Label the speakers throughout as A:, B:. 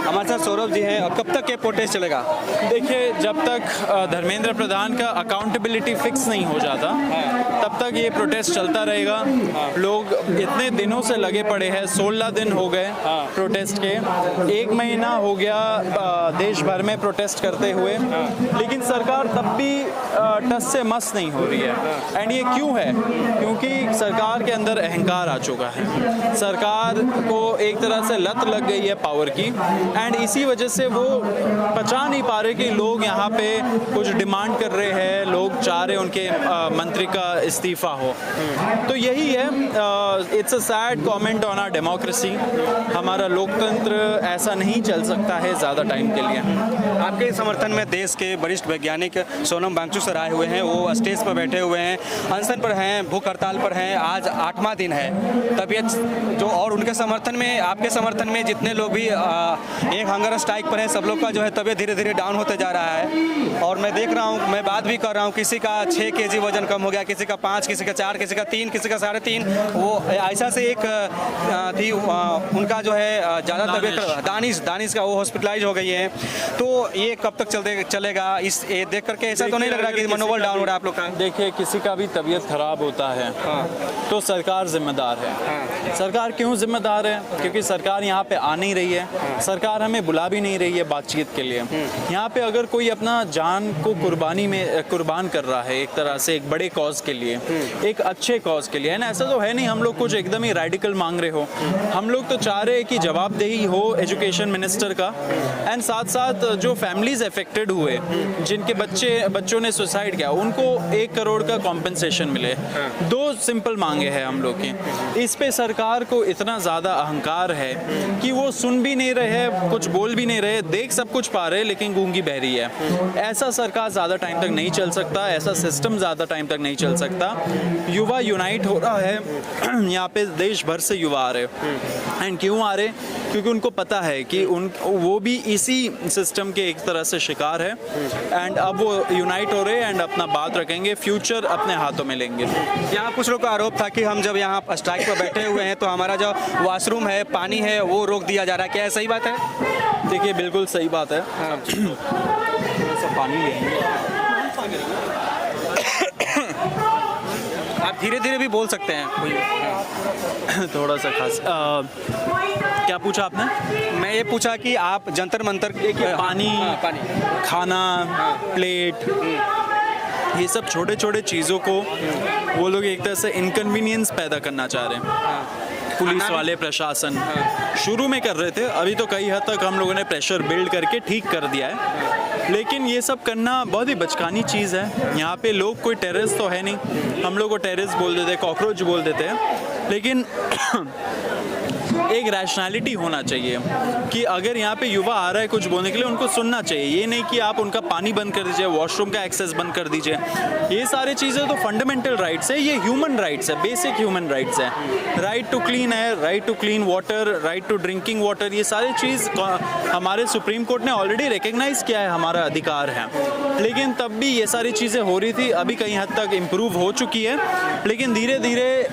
A: हमारे साथ सौरभ जी हैं। अब कब तक ये प्रोटेस्ट चलेगा?
B: देखिए, जब तक धर्मेंद्र प्रधान का अकाउंटेबिलिटी फिक्स नहीं हो जाता तब तक ये प्रोटेस्ट चलता रहेगा। लोग इतने दिनों से लगे पड़े हैं, 16 दिन हो गए प्रोटेस्ट के, 1 महीना हो गया देश भर में प्रोटेस्ट करते हुए, लेकिन सरकार तब भी टस से मस नहीं हो रही है। एंड ये क्यों है? क्योंकि सरकार के अंदर अहंकार आ चुका है, सरकार को एक तरह से लत लग गई है पावर की, एंड इसी वजह से वो पचा नहीं पा रहे कि लोग यहाँ पे कुछ डिमांड कर रहे हैं, लोग चाह रहे उनके मंत्री का इस्तीफा हो। तो यही है, it's a sad comment on our democracy. हमारा लोकतंत्र ऐसा नहीं चल सकता है ज़्यादा टाइम के लिए।
A: आपके समर्थन में देश के वरिष्ठ वैज्ञानिक सोनम वांगचुक सर आए हुए हैं, वो स्टेज पर बैठे हुए हैं, अनशन पर हैं, भूख हड़ताल पर हैं, आज 8वां दिन है। तबीयत जो और उनके समर्थन में, आपके समर्थन में जितने लोग भी एक हंगर स्ट्राइक पर हैं, सब लोग का जो है तबीयत धीरे धीरे डाउन होते जा रहा है। और मैं देख रहा हूँ, मैं बात भी कर रहा हूँ, किसी का 6 kg वजन कम हो गया, किसी का 5, किसी का 4, किसी का 3, किसी का 3.5। वो ऐसा से एक थी, उनका जो है ज़्यादा तबीयत, दानिश का, वो हॉस्पिटलाइज हो गई है। तो ये कब तक चलेगा? इस ये देख करके ऐसा तो नहीं लग रहा कि मनोबल डाउन हो रहा है आप लोग का?
B: देखिए, किसी का भी तबीयत खराब होता है तो सरकार जिम्मेदार है। सरकार क्यों जिम्मेदार है? क्योंकि सरकार यहाँ पे आ नहीं रही है, सरकार हमें बुला भी नहीं रही है बातचीत के लिए। यहाँ पे अगर कोई अपना जान को कुर्बान कर रहा है एक तरह से, एक बड़े कॉज के लिए, एक अच्छे कॉज के लिए, है ना, ऐसा तो है नहीं हम लोग कुछ एकदम ही रेडिकल मांग रहे हो। हम लोग तो चाह रहे हैं कि जवाबदेही हो एजुकेशन मिनिस्टर का, एंड साथ साथ जो फैमिलीज अफेक्टेड हुए, जिनके बच्चों ने सुसाइड किया, उनको 1 करोड़ का कॉम्पेंसेशन मिले। 2 सिंपल मांगे हैं हम लोग की। इस पे सरकार को इतना ज़्यादा अहंकार है कि वो सुन भी नहीं रहे, कुछ बोल भी नहीं रहे, देख सब कुछ पा रहे लेकिन गूंगी बहरी है। ऐसा सरकार ज़्यादा टाइम तक नहीं चल सकता, ऐसा सिस्टम ज़्यादा टाइम तक नहीं चल सकता। युवा यूनाइट हो रहा है, यहाँ पे देश भर से युवा आ रहे। एंड क्यों आ रहे? क्योंकि उनको पता है कि वो भी इसी सिस्टम के एक तरह से शिकार है, एंड अब वो यूनाइट हो रहे हैं एंड अपना बात रखेंगे, फ्यूचर अपने हाथों में लेंगे।
A: यहाँ कुछ लोगों का आरोप था कि हम जब यहाँ स्ट्राइक पर बैठे हुए हैं तो हमारा जो वॉशरूम है, पानी है, वो रोक दिया जा रहा है। क्या सही बात है?
B: देखिए, बिल्कुल सही बात है। पानी लेंगे,
A: आप धीरे धीरे भी बोल सकते हैं।
B: थोड़ा सा खास। क्या पूछा आपने?
A: मैं ये पूछा कि आप जंतर मंतर,
B: पानी, खाना, प्लेट, ये सब छोटे छोटे चीज़ों को वो लोग एक तरह से इनकन्वीनियंस पैदा करना चाह रहे हैं। पुलिस वाले, प्रशासन शुरू में कर रहे थे, अभी तो कई हद तक हम लोगों ने प्रेशर बिल्ड करके ठीक कर दिया है, लेकिन ये सब करना बहुत ही बचकानी चीज़ है। यहाँ पे लोग कोई टेररिस्ट तो है नहीं, हम लोग को टेररिस्ट बोल देते, कॉकरोच बोल देते हैं, लेकिन एक रैशनैलिटी होना चाहिए कि अगर यहाँ पे युवा आ रहा है कुछ बोलने के लिए, उनको सुनना चाहिए। ये नहीं कि आप उनका पानी बंद कर दीजिए, वॉशरूम का एक्सेस बंद कर दीजिए। ये सारी चीज़ें तो फंडामेंटल राइट्स है, ये ह्यूमन राइट्स है, बेसिक ह्यूमन राइट्स है। Right to clean air, right to clean water, right to drinking water, ये सारी चीज़ हमारे सुप्रीम कोर्ट ने ऑलरेडी रिकग्नाइज किया है, हमारा अधिकार है। लेकिन तब भी ये सारी चीज़ें हो रही थी, अभी कहीं हद तक इम्प्रूव हो चुकी है, लेकिन धीरे धीरे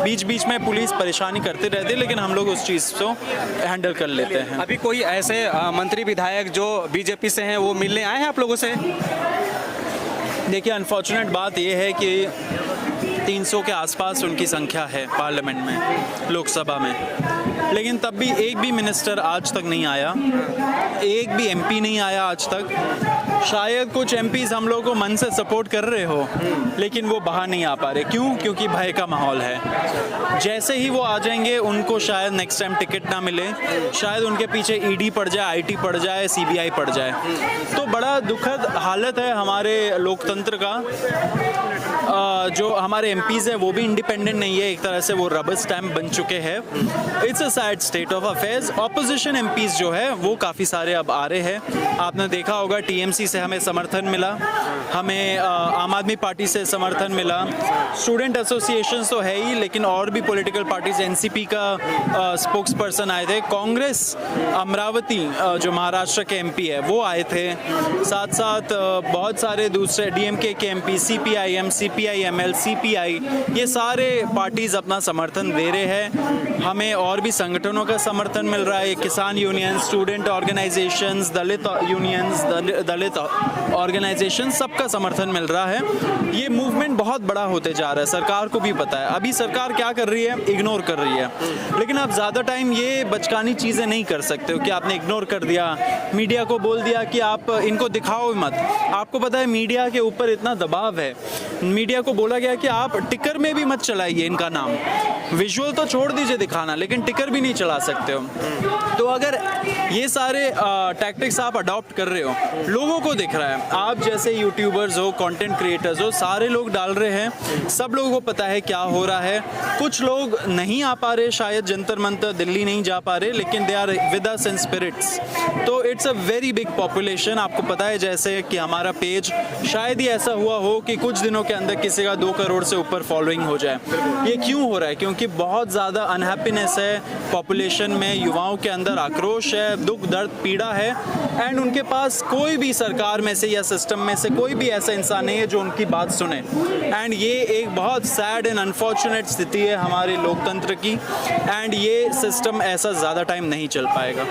B: बीच बीच में पुलिस परेशानी करते रहते, लेकिन हम लोग उस चीज़ को हैंडल कर लेते हैं।
A: अभी कोई ऐसे मंत्री विधायक जो बीजेपी से हैं, वो मिलने आए हैं आप लोगों से?
B: देखिए, अनफॉर्चुनेट बात यह है कि 300 के आसपास उनकी संख्या है पार्लियामेंट में, लोकसभा में, लेकिन तब भी एक भी मिनिस्टर आज तक नहीं आया, एक भी एमपी नहीं आया आज तक। शायद कुछ एमपीज हम लोगों को मन से सपोर्ट कर रहे हो, लेकिन वो बाहर नहीं आ पा रहे। क्यों? क्योंकि भय का माहौल है। जैसे ही वो आ जाएंगे, उनको शायद नेक्स्ट टाइम टिकट ना मिले, शायद उनके पीछे ईडी पड़ जाए, आईटी पड़ जाए, सीबीआई पड़ जाए। तो बड़ा दुखद हालत है हमारे लोकतंत्र का। जो हमारे एमपीज़ हैं वो भी इंडिपेंडेंट नहीं है, एक तरह से वो रबर स्टैम्प बन चुके हैं। It's a sad state of affairs. Opposition MPs जो है वो काफ़ी सारे अब आ रहे हैं। आपने देखा होगा टीएमसी से हमें समर्थन मिला, हमें आम आदमी पार्टी से समर्थन मिला, स्टूडेंट एसोसिएशंस तो है ही, लेकिन और भी पॉलिटिकल पार्टीज, एनसीपी का स्पोक्स पर्सन आए थे, कांग्रेस अमरावती जो महाराष्ट्र के एमपी है वो आए थे, साथ साथ बहुत सारे दूसरे डीएमके के एमपी, सीपीआईएम, CPI-ML, CPI, ये सारे पार्टीज़ अपना समर्थन दे रहे हैं। हमें और भी संगठनों का समर्थन मिल रहा है, किसान यूनियन, स्टूडेंट ऑर्गेनाइजेशंस, दलित यूनियंस, दलित ऑर्गेनाइजेशन, सबका समर्थन मिल रहा है। ये मूवमेंट बहुत बड़ा होते जा रहा है, सरकार को भी पता है। अभी सरकार क्या कर रही है? इग्नोर कर रही है। लेकिन आप ज़्यादा टाइम ये बचकानी चीज़ें नहीं कर सकते हो कि आपने इग्नोर कर दिया, मीडिया को बोल दिया कि आप इनको दिखाओ मत। आपको पता है मीडिया के ऊपर इतना दबाव है, मीडिया को बोला गया कि आप टिकर में भी मत चलाइए इनका नाम, विजुअल तो छोड़ दीजिए दिखाना, लेकिन टिकर भी नहीं चला सकते हो। तो अगर ये सारे टैक्टिक्स आप अडॉप्ट कर रहे हो, लोगों को दिख रहा है, आप जैसे यूट्यूबर्स हो, कंटेंट क्रिएटर्स हो, सारे लोग डाल रहे हैं, सब लोगों को पता है क्या हो रहा है। कुछ लोग नहीं आ पा रहे, शायद जंतर मंतर दिल्ली नहीं जा पा रहे, लेकिन they are with us in spirits. तो it's a very big population. आपको पता है जैसे कि हमारा पेज शायद ही ऐसा हुआ हो कि कुछ दिनों के अंदर किसी का 2 करोड़ से ऊपर फॉलोइंग हो जाए। ये क्यों हो रहा है? क्योंकि बहुत ज़्यादा अनहैप्पीनेस है पॉपुलेशन में, युवाओं के अंदर आक्रोश है, दुख दर्द पीड़ा है, एंड उनके पास कोई भी सरकार में से या सिस्टम में से कोई भी ऐसा इंसान नहीं है जो उनकी बात सुने। एंड ये एक बहुत सैड एंड अनफॉर्चुनेट स्थिति है हमारे लोकतंत्र की, एंड ये सिस्टम ऐसा ज़्यादा टाइम नहीं चल पाएगा।